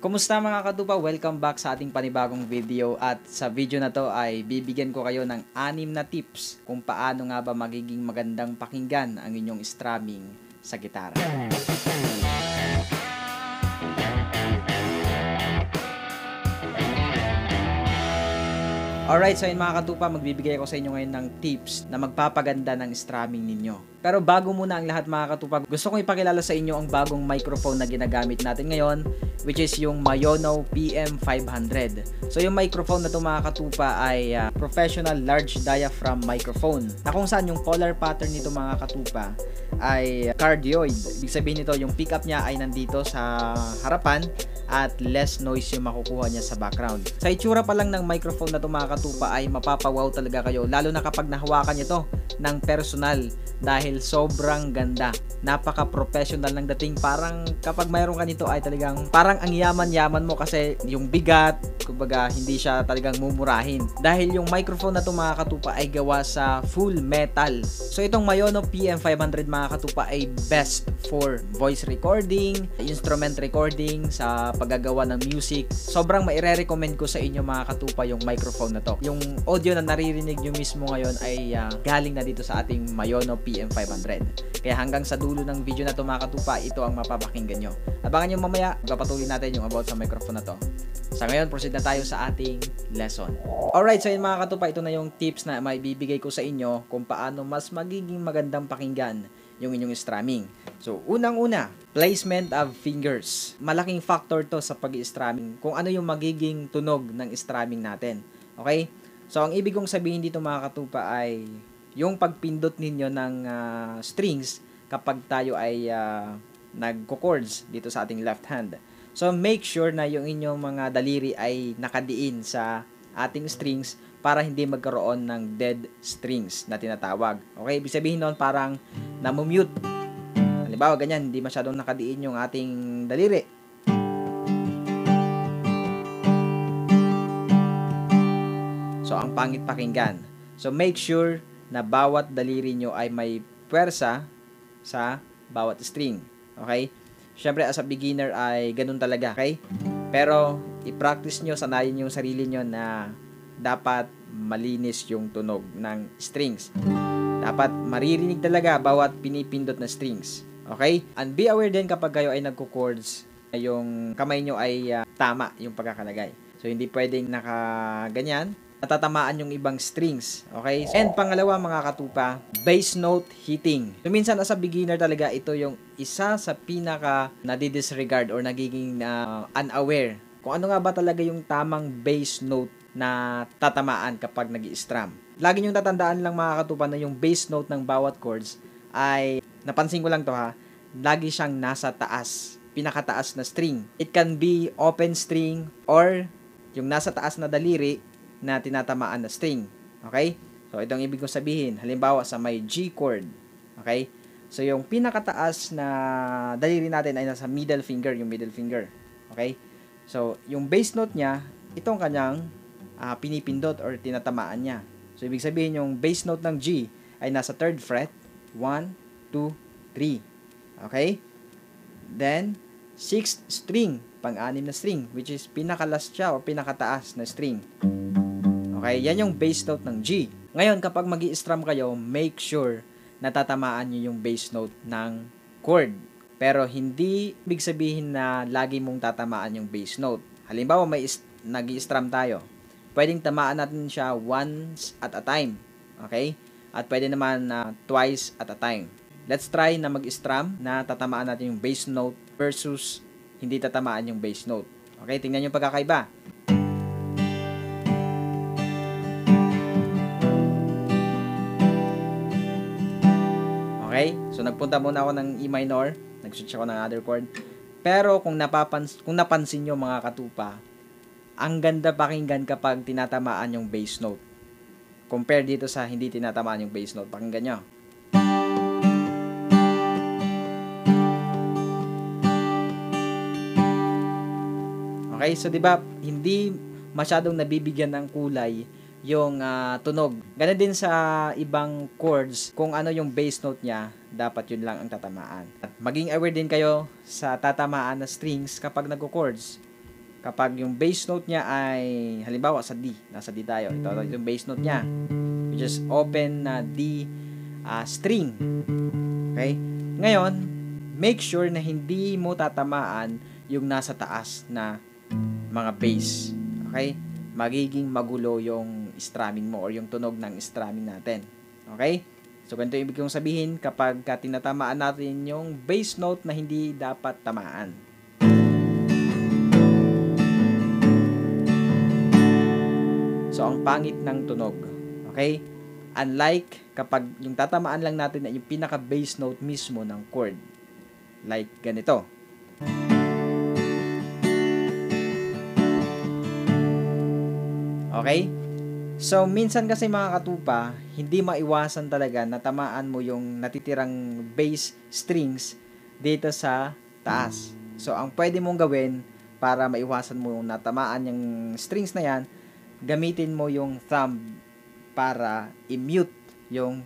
Kumusta mga katupa? Welcome back sa ating panibagong video at sa video na to ay bibigyan ko kayo ng 6 na tips kung paano nga ba magiging magandang pakinggan ang inyong strumming sa gitara. Alright, so yun mga katupa, magbibigay ako sa inyo ngayon ng tips na magpapaganda ng strumming ninyo. Pero bago muna ang lahat mga katupa, gusto kong ipakilala sa inyo ang bagong microphone na ginagamit natin ngayon, which is yung Mayono PM500. So yung microphone na to mga katupa ay professional large diaphragm microphone, na kung saan yung polar pattern nito mga katupa ay cardioid. Ibig sabihin nito, yung pickup niya ay nandito sa harapan at less noise yung makukuha niya sa background. Sa itsura pa lang ng microphone na to mga katupa ay mapapawaw talaga kayo, lalo na kapag nahawakan niyo to ng personal, dahil sobrang ganda. Napaka-professional ng dating. Parang kapag mayroon ka nito ay talagang parang ang yaman-yaman mo kasi yung bigat, kumbaga hindi siya talagang mumurahin. Dahil yung microphone na to mga katupa ay gawa sa full metal. So itong Mayono PM500 mga katupa ay best for voice recording, instrument recording, sa paggagawa ng music. Sobrang maire-recommend ko sa inyo mga katupa yung microphone na to. Yung audio na naririnig nyo mismo ngayon ay galing na dito sa ating Mayono PM500. Kaya hanggang sa dulo ng video na to mga katupa, ito ang mapapakinggan nyo. Abangan nyo mamaya, papatuloy natin yung about sa microphone na to. Sa ngayon, proceed na tayo sa ating lesson. Alright, so yun mga katupa, ito na yung tips na maibibigay ko sa inyo kung paano mas magiging magandang pakinggan yung inyong strumming. So, unang-una, placement of fingers. Malaking factor to sa pag-strumming, kung ano yung magiging tunog ng strumming natin. Okay? So, ang ibig kong sabihin dito mga katupa ay yung pagpindot ninyo ng strings kapag tayo ay nagko-chords dito sa ating left hand. So, make sure na yung inyong mga daliri ay nakadiin sa ating strings para hindi magkaroon ng dead strings na tinatawag. Okay? Ibig sabihin nun parang namumute. Halimbawa, ganyan, hindi masyadong nakadiin yung ating daliri. So, ang pangit pakinggan. So, make sure na bawat daliri nyo ay may puwersa sa bawat string. Okay? Siyempre, as a beginner ay ganun talaga. Okay? Pero, i-practice nyo, sanayin yung sarili nyo na dapat malinis yung tunog ng strings. Dapat maririnig talaga bawat pinipindot na strings. Okay? And be aware din kapag kayo ay nagko-chords, yung kamay nyo ay tama yung pagkakalagay. So, hindi pwedeng nakaganyan, natatamaan yung ibang strings. Okay? And pangalawa mga katupa, bass note hitting. So, minsan as a beginner talaga, ito yung isa sa pinaka nadidisregard or nagiging unaware. Kung ano nga ba talaga yung tamang bass note na tatamaan kapag nag-i-strum. Lagi nyo tatandaan lang mga katupa na yung bass note ng bawat chords ay, napansin ko lang to ha, lagi siyang nasa taas, pinakataas na string. It can be open string or yung nasa taas na daliri na tinatamaan na string. Okay? So, itong ibig kong sabihin. Halimbawa, sa may G chord. Okay? So, yung pinakataas na daliri natin ay nasa middle finger, yung middle finger. Okay? So, yung bass note niya, itong kanyang pinipindot or tinatamaan niya. So, ibig sabihin, yung bass note ng G ay nasa 3rd fret. 1, 2, 3. Okay? Then, 6th string, pang-anim na string, which is pinakalas siya o pinakataas na string. Okay, yan yung bass note ng G. Ngayon, kapag mag-i-strum kayo, make sure na tatamaan nyo yung bass note ng chord. Pero hindi ibig sabihin na lagi mong tatamaan yung bass note. Halimbawa, may nag-i-strum tayo. Pwedeng tamaan natin siya once at a time. Okay? At pwede naman twice at a time. Let's try na mag-strum na tatamaan natin yung bass note versus hindi tatamaan yung bass note. Okay, tingnan yung pagkakaiba. Okay? So, nagpunta muna ako ng E minor. Nag-switch ako ng other chord. Pero, kung napansin nyo mga katupa, ang ganda pakinggan kapag tinatamaan yung bass note. Compare dito sa hindi tinatamaan yung bass note. Pakinggan nyo. Okay? So, diba, hindi masyadong nabibigyan ng kulay yung tunog. Ganun din sa ibang chords, kung ano yung bass note niya, dapat yun lang ang tatamaan. At maging aware din kayo sa tatamaan na strings kapag nagko-chords. kapag yung bass note niya ay halimbawa sa D, nasa D tayo. Ito yung bass note niya. You just open na D string. Okay? Ngayon, make sure na hindi mo tatamaan yung nasa taas na mga bass. Okay? Magiging magulo yung strumming mo or yung tunog ng strumming natin. Okay? So, ganito yung ibig kong sabihin kapag tinatamaan natin yung bass note na hindi dapat tamaan. So, ang pangit ng tunog. Okay? Unlike kapag yung tatamaan lang natin ay yung pinaka-bass note mismo ng chord. Like ganito. Okay? So, minsan kasi mga katupa, hindi maiwasan talaga na tamaan mo yung natitirang bass strings dito sa taas. So, ang pwede mong gawin para maiwasan mo na tamaan yung strings na yan, gamitin mo yung thumb para i-mute yung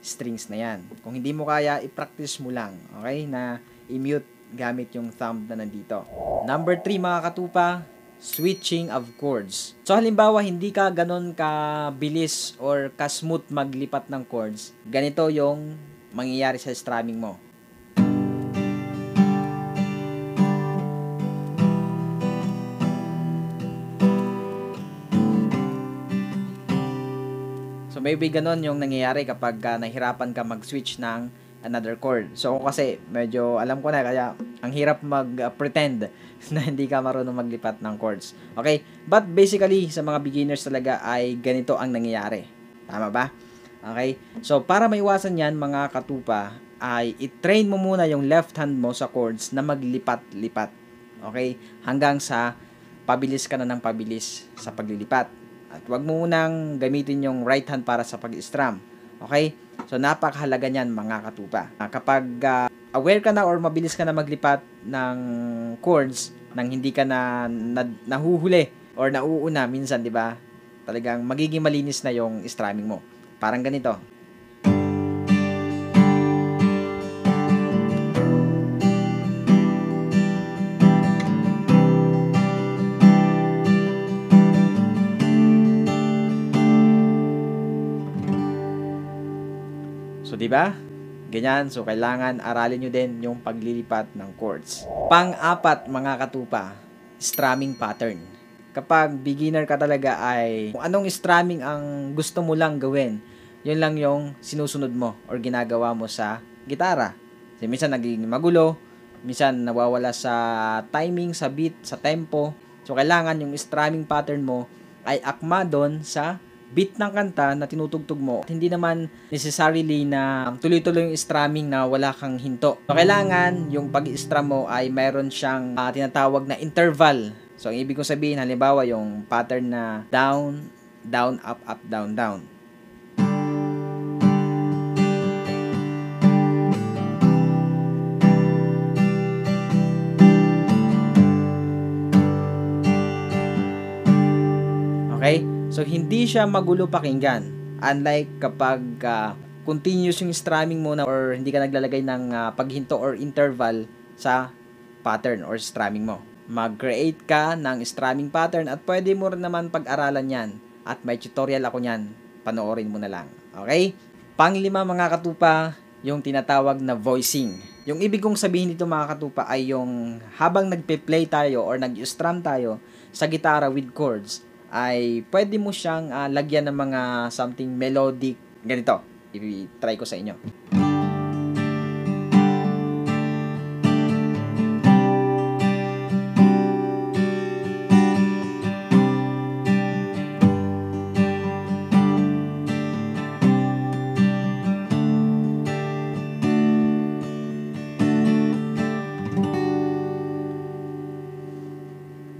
strings na yan. Kung hindi mo kaya, i-practice mo lang. Okay? Na i-mute gamit yung thumb na nandito. Number 3 mga katupa, switching of chords. So halimbawa hindi ka ganon ka-bilis or ka-smooth maglipat ng chords, ganito yung mangyayari sa strumming mo. So maybe ganon yung nangyayari kapag nahirapan ka mag-switch ng another chord. So kasi medyo alam ko na kaya ang hirap mag-pretend na hindi ka marunong maglipat ng chords. Okay? But basically, sa mga beginners talaga ay ganito ang nangyayari. Tama ba? Okay? So, para maiwasan yan, mga katupa, ay i-train mo muna yung left hand mo sa chords na maglipat-lipat. Okay? Hanggang sa pabilis ka na ng pabilis sa paglilipat. At wag mo munang gamitin yung right hand para sa pag-strum. Okay? So, napakahalaga niyan, mga katupa. Kapag aware ka na or mabilis ka na maglipat ng chords nang hindi ka nahuhuli or nauuna minsan, 'di ba? Talagang magiging malinis na yung strumming mo. Parang ganito. So, 'di ba? Ganyan, so kailangan aralin nyo din yung paglilipat ng chords. Pang-apat mga katupa, strumming pattern. Kapag beginner ka talaga ay kung anong strumming ang gusto mo lang gawin, yun lang yung sinusunod mo or ginagawa mo sa gitara. Kasi minsan nagiging magulo, minsan nawawala sa timing, sa beat, sa tempo. So kailangan yung strumming pattern mo ay akma doon sa beat ng kanta na tinutugtog mo. At hindi naman necessarily na tuloy-tuloy yung strumming na wala kang hinto. So, kailangan yung pag-strum mo ay mayroon siyang tinatawag na interval. So, ang ibig kong sabihin, halimbawa yung pattern na down, down, up, up, down, down. Okay? So, hindi siya magulo pakinggan. Unlike kapag continuous yung strumming mo na or hindi ka naglalagay ng paghinto or interval sa pattern or strumming mo. Mag-create ka ng strumming pattern at pwede mo rin naman pag-aralan yan. At may tutorial ako nyan. Panoorin mo na lang. Okay? Panglima mga katupa, yung tinatawag na voicing. Yung ibig kong sabihin dito mga katupa ay yung habang nagpe-play tayo or nag-strum tayo sa gitara with chords, ay pwede mo siyang lagyan ng mga something melodic. Ganito, i-try ko sa inyo.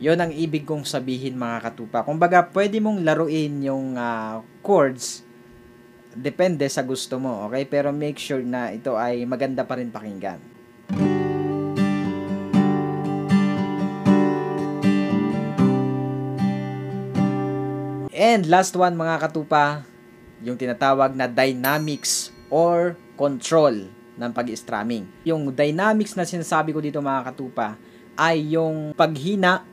Yon ang ibig kong sabihin mga katupa. Kumbaga, pwede mong laruin yung chords depende sa gusto mo, okay? Pero make sure na ito ay maganda pa rin pakinggan. And last one mga katupa, yung tinatawag na dynamics or control ng pag-strumming. Yung dynamics na sinasabi ko dito mga katupa ay yung paghina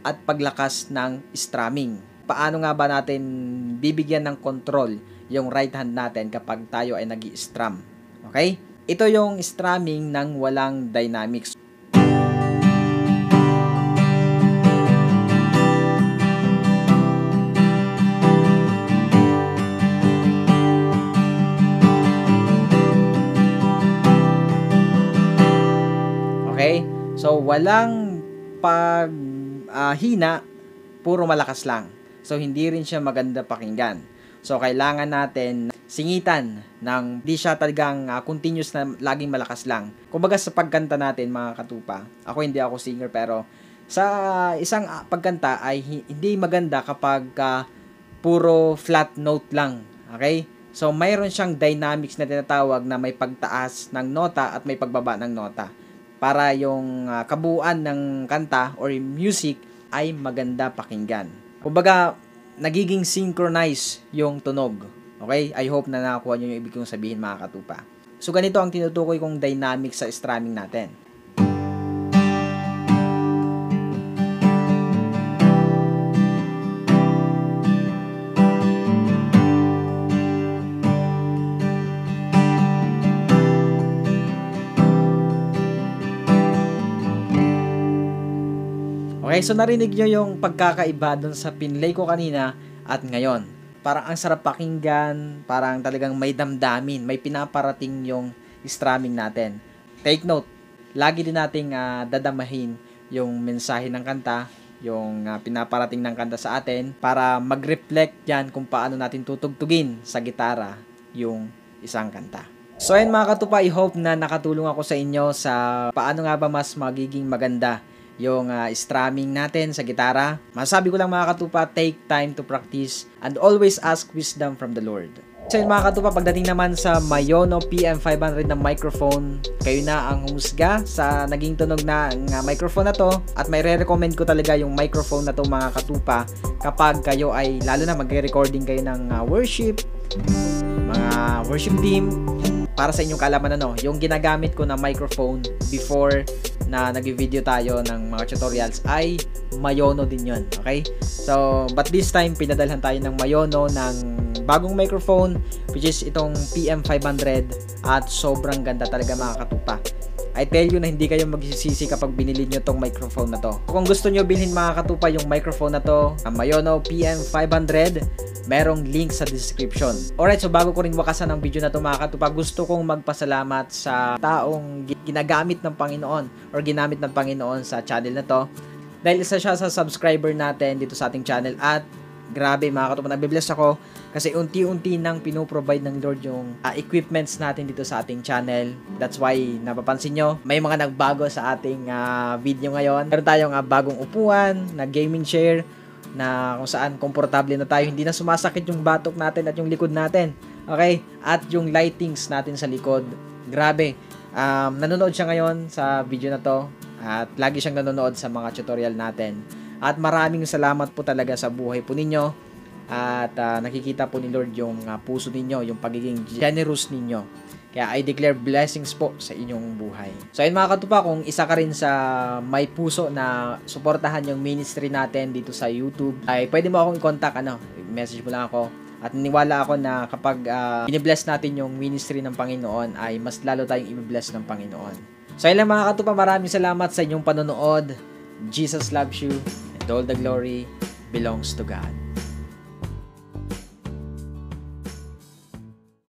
at paglakas ng strumming. Paano nga ba natin bibigyan ng control yung right hand natin kapag tayo ay nag-i-strum? Okay? Ito yung strumming ng walang dynamics. Okay? So, walang paghina, puro malakas lang. So, hindi rin siya maganda pakinggan. So, kailangan natin singitan ng di siya talagang continuous na laging malakas lang. Kumbaga sa pagkanta natin, mga katupa, hindi ako singer, pero sa isang pagkanta ay hindi maganda kapag puro flat note lang. Okay? So, mayroon siyang dynamics na tinatawag na may pagtaas ng nota at may pagbaba ng nota, para yung kabuuan ng kanta or music ay maganda pakinggan. Kumbaga, nagiging synchronize yung tunog. Okay? I hope na nakakuha nyo yung ibig kong sabihin, mga katupa. So, ganito ang tinutukoy kong dynamics sa strumming natin. Okay, so narinig nyo yung pagkakaiba dun sa pinlay ko kanina at ngayon. Parang ang sarap pakinggan, parang talagang may damdamin, may pinaparating yung strumming natin. Take note, lagi din nating dadamahin yung mensahe ng kanta, yung pinaparating ng kanta sa atin, para mag-reflect yan kung paano natin tutugtugin sa gitara yung isang kanta. So ayun, mga katupa, I hope na nakatulong ako sa inyo sa paano nga ba mas magiging maganda yung strumming natin sa gitara. Masasabi ko lang, mga katupa, take time to practice and always ask wisdom from the Lord. So yun, mga katupa, pagdating naman sa Mayono PM500 na microphone, kayo na ang humusga sa naging tunog na microphone na to, at may re-recommend ko talaga yung microphone na to, mga katupa, kapag kayo ay, lalo na magre-recording kayo ng worship, mga worship team. Para sa inyong kaalaman, yung ginagamit ko na microphone before na nag-video tayo ng mga tutorials ay Mayono din yun. Okay? So, but this time, pinadalhan tayo ng Mayono ng bagong microphone, which is itong PM500, at sobrang ganda talaga, mga katupa. I tell you na hindi kayo magsisisi kapag binili nyo tong microphone na to. Kung gusto nyo bilhin, mga katupa, yung microphone na to, ang Mayono PM500, merong link sa description. Alright, so bago ko rin wakasan ang video na to, mga katupa, gusto kong magpasalamat sa taong ginagamit ng Panginoon or ginamit ng Panginoon sa channel na to, dahil isa siya sa subscriber natin dito sa ating channel. At grabe, mga katupa, nabibless ako kasi unti-unti nang pinoprovide ng Lord yung equipments natin dito sa ating channel. That's why napapansin nyo, may mga nagbago sa ating video ngayon. Meron tayong bagong upuan na gaming chair, na kung saan komportable na tayo, hindi na sumasakit yung batok natin at yung likod natin. Okay? At yung lightings natin sa likod, grabe. Nanonood siya ngayon sa video na to, at lagi siyang nanonood sa mga tutorial natin. At maraming salamat po talaga sa buhay po ninyo, at nakikita po ni Lord yung puso ninyo, yung pagiging generous ninyo. Kaya I declare blessings po sa inyong buhay. So ayun, mga katupa, kung isa ka rin sa may puso na suportahan yung ministry natin dito sa YouTube, ay pwede mo akong i-contact, message mo lang ako. At niniwala ako na kapag binibless natin yung ministry ng Panginoon, ay mas lalo tayong i-bless ng Panginoon. So ayun lang, mga katupa, maraming salamat sa inyong panonood. Jesus loves you, and all the glory belongs to God.